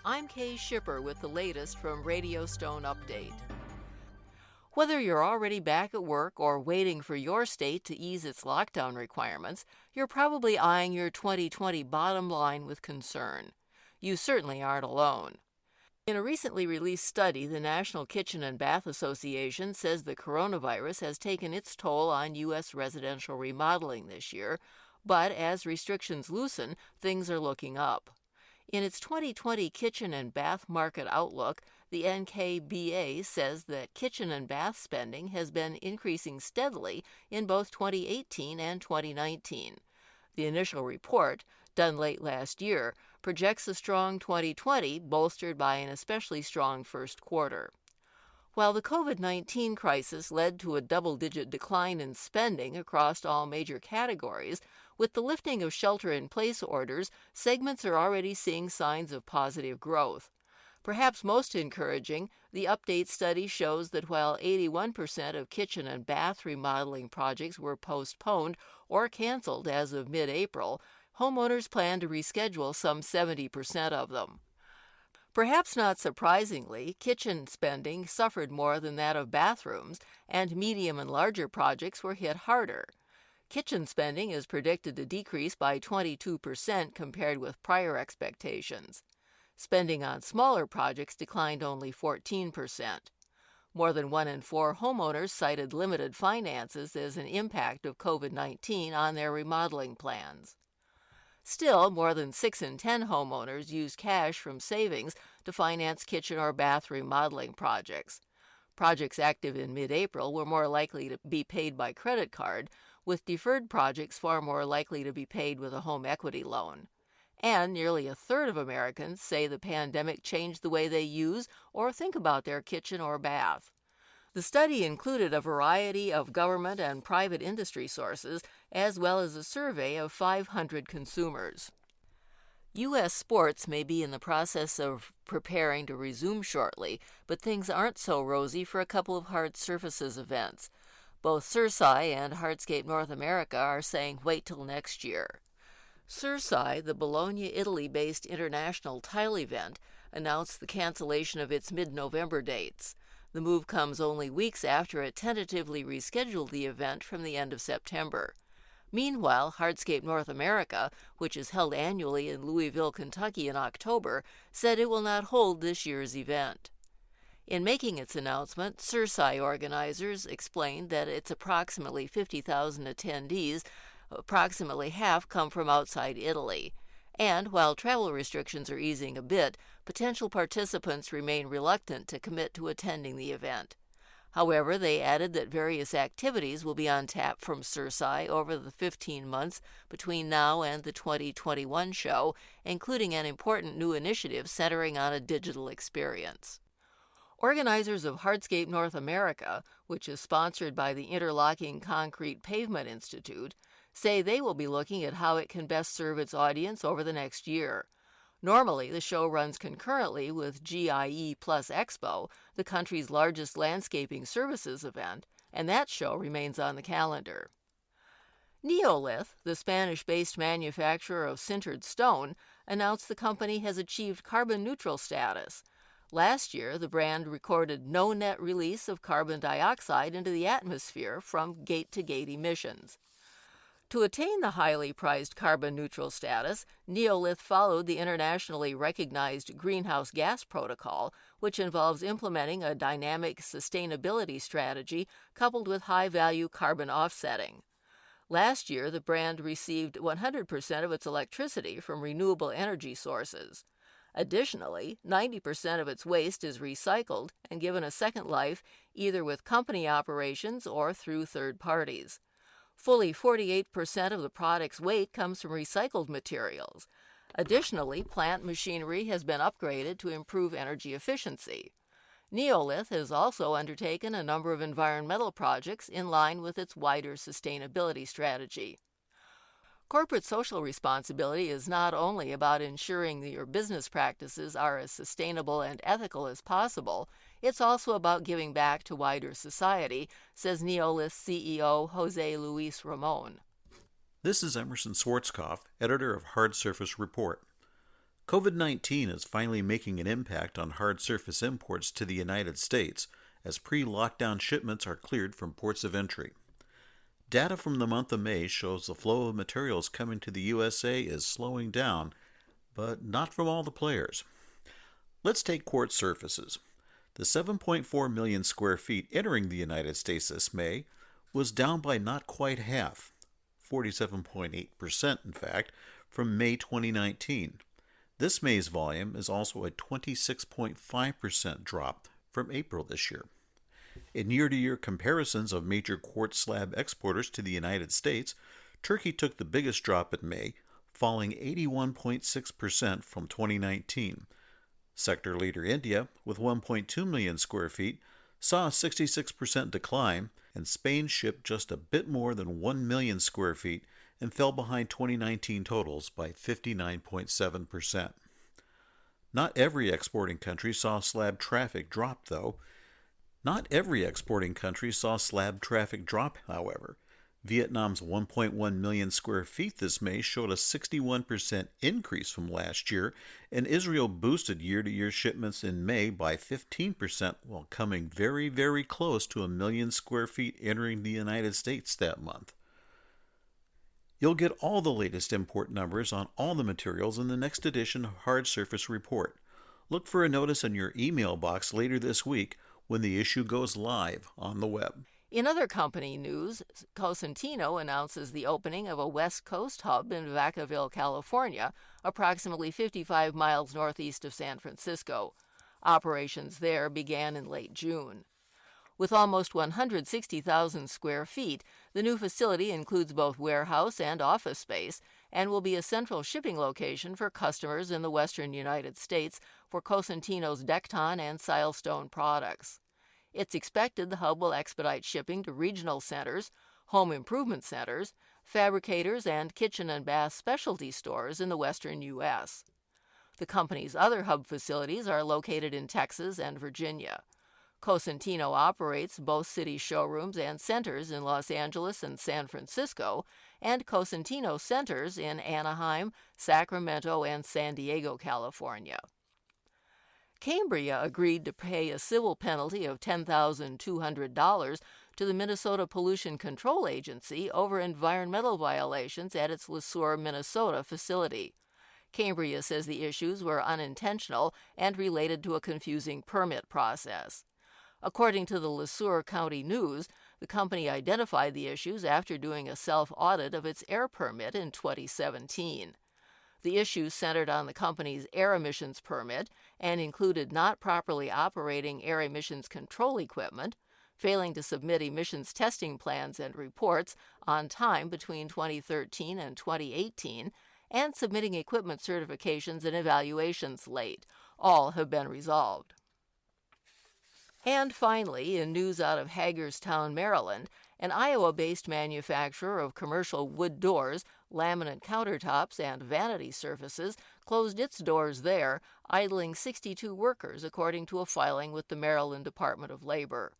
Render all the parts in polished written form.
Hi, I'm Kay Shipper with the latest from Radio Stone Update. Whether you're already back at work or waiting for your state to ease its lockdown requirements, you're probably eyeing your 2020 bottom line with concern. You certainly aren't alone. In a recently released study, the National Kitchen and Bath Association says the coronavirus has taken its toll on U.S. residential remodeling this year, but as restrictions loosen, things are looking up. In its 2020 Kitchen and Bath Market Outlook, the NKBA says that kitchen and bath spending has been increasing steadily in both 2018 and 2019. The initial report, done late last year, projects a strong 2020 bolstered by an especially strong first quarter. While the Covid-19 crisis led to a double-digit decline in spending across all major categories, with the lifting of shelter-in-place orders, segments are already seeing signs of positive growth. Perhaps most encouraging, the update study shows that while 81% of kitchen and bath remodeling projects were postponed or canceled as of mid-April, homeowners plan to reschedule some 70% of them. Perhaps not surprisingly, kitchen spending suffered more than that of bathrooms, and medium and larger projects were hit harder. Kitchen spending is predicted to decrease by 22% compared with prior expectations. Spending on smaller projects declined only 14%. More than 1 in 4 homeowners cited limited finances as an impact of COVID-19 on their remodeling plans. Still, more than 6 in 10 homeowners use cash from savings to finance kitchen or bath remodeling projects. Projects active in mid-April were more likely to be paid by credit card, with deferred projects far more likely to be paid with a home equity loan. And nearly a third of Americans say the pandemic changed the way they use or think about their kitchen or bath. The study included a variety of government and private industry sources, as well as a survey of 500 consumers. U.S. sports may be in the process of preparing to resume shortly, but things aren't so rosy for a couple of hard surfaces events. Both Cersaie and Hardscape North America are saying wait till next year. Cersaie, the Bologna, Italy-based international tile event, announced the cancellation of its mid-November dates. The move comes only weeks after it tentatively rescheduled the event from the end of September. Meanwhile, Hardscape North America, which is held annually in Louisville, Kentucky in October, said it will not hold this year's event. In making its announcement, Cersaie organizers explained that its approximately 50,000 attendees, approximately half come from outside Italy. And while travel restrictions are easing a bit, potential participants remain reluctant to commit to attending the event. However, they added that various activities will be on tap from Cersaie over the 15 months between now and the 2021 show, including an important new initiative centering on a digital experience. Organizers of Hardscape North America, which is sponsored by the Interlocking Concrete Pavement Institute, say they will be looking at how it can best serve its audience over the next year. Normally, the show runs concurrently with GIE Plus Expo, the country's largest landscaping services event, and that show remains on the calendar. Neolith, the Spanish-based manufacturer of sintered stone, announced the company has achieved carbon neutral status. Last year, the brand recorded no net release of carbon dioxide into the atmosphere from gate-to-gate emissions. To attain the highly prized carbon-neutral status, Neolith followed the internationally recognized greenhouse gas protocol, which involves implementing a dynamic sustainability strategy coupled with high-value carbon offsetting. Last year, the brand received 100% of its electricity from renewable energy sources. Additionally, 90% of its waste is recycled and given a second life either with company operations or through third parties. Fully 48% of the product's weight comes from recycled materials. Additionally, plant machinery has been upgraded to improve energy efficiency. Neolith has also undertaken a number of environmental projects in line with its wider sustainability strategy. Corporate social responsibility is not only about ensuring that your business practices are as sustainable and ethical as possible, it's also about giving back to wider society, says Neolith's CEO Jose Luis Ramon. This is Emerson Schwarzkopf, editor of Hard Surface Report. COVID-19 is finally making an impact on hard surface imports to the United States as pre-lockdown shipments are cleared from ports of entry. Data from the month of May shows the flow of materials coming to the USA is slowing down, but not from all the players. Let's take quartz surfaces. The 7.4 million square feet entering the United States this May was down by not quite half, 47.8% in fact, from May 2019. This May's volume is also a 26.5% drop from April this year. In year-to-year comparisons of major quartz slab exporters to the United States, Turkey took the biggest drop in May, falling 81.6% from 2019. Sector leader India, with 1.2 million square feet, saw a 66% decline, and Spain shipped just a bit more than 1 million square feet and fell behind 2019 totals by 59.7%. Not every exporting country saw slab traffic drop, though. However. Vietnam's 1.1 million square feet this May showed a 61% increase from last year, and Israel boosted year-to-year shipments in May by 15% while coming very, very close to 1 million square feet entering the United States that month. You'll get all the latest import numbers on all the materials in the next edition of Hard Surface Report. Look for a notice in your email box later this week when the issue goes live on the web. In other company news, Cosentino announces the opening of a West Coast hub in Vacaville, California, approximately 55 miles northeast of San Francisco. Operations there began in late June. With almost 160,000 square feet, the new facility includes both warehouse and office space and will be a central shipping location for customers in the western United States for Cosentino's Decton and Silestone products. It's expected the hub will expedite shipping to regional centers, home improvement centers, fabricators, and kitchen and bath specialty stores in the western U.S. The company's other hub facilities are located in Texas and Virginia. Cosentino operates both city showrooms and centers in Los Angeles and San Francisco, and Cosentino centers in Anaheim, Sacramento, and San Diego, Cambria agreed to pay a civil penalty of $10,200 to the Minnesota Pollution Control Agency over environmental violations at its LeSueur, Minnesota facility. Cambria says the issues were unintentional and related to a confusing permit process. According to the LeSueur County News, the company identified the issues after doing a self-audit of its air permit in 2017. The issues centered on the company's air emissions permit and included not properly operating air emissions control equipment, failing to submit emissions testing plans and reports on time between 2013 and 2018, and submitting equipment certifications and evaluations late. All have been resolved. And finally, in news out of Hagerstown, Maryland, an Iowa-based manufacturer of commercial wood doors, laminate countertops, and vanity surfaces closed its doors there, idling 62 workers, according to a filing with the Maryland Department of Labor.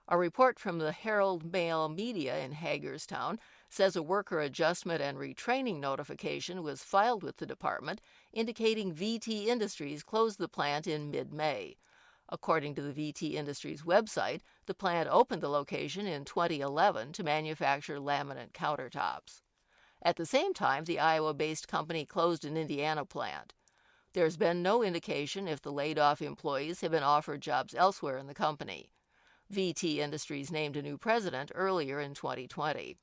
A report from the Herald Mail Media in Hagerstown says a worker adjustment and retraining notification was filed with the department, indicating VT Industries closed the plant in mid-May. According to the VT Industries website, the plant opened the location in 2011 to manufacture laminate countertops. At the same time, the Iowa-based company closed an Indiana plant. There's been no indication if the laid-off employees have been offered jobs elsewhere in the company. VT Industries named a new president earlier in 2020.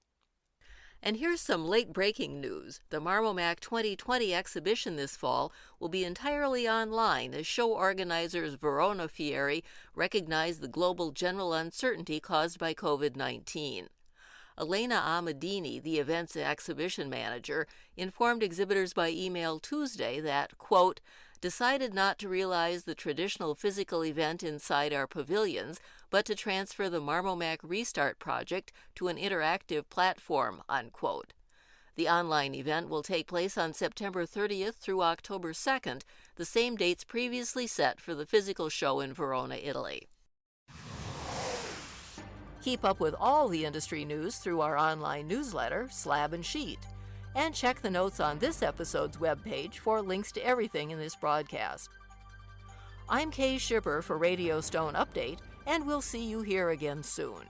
And here's some late-breaking news. The Marmomac 2020 exhibition this fall will be entirely online as show organizers Verona Fieri recognize the global general uncertainty caused by COVID-19. Elena Amadini, the event's exhibition manager, informed exhibitors by email Tuesday that, quote, decided not to realize the traditional physical event inside our pavilions, but to transfer the Marmomac Restart project to an interactive platform, unquote. The online event will take place on September 30th through October 2nd, the same dates previously set for the physical show in Verona, Italy. Keep up with all the industry news through our online newsletter, Slab and Sheet. And check the notes on this episode's webpage for links to everything in this broadcast. I'm Kay Shipper for Radio Stone Update, and we'll see you here again soon.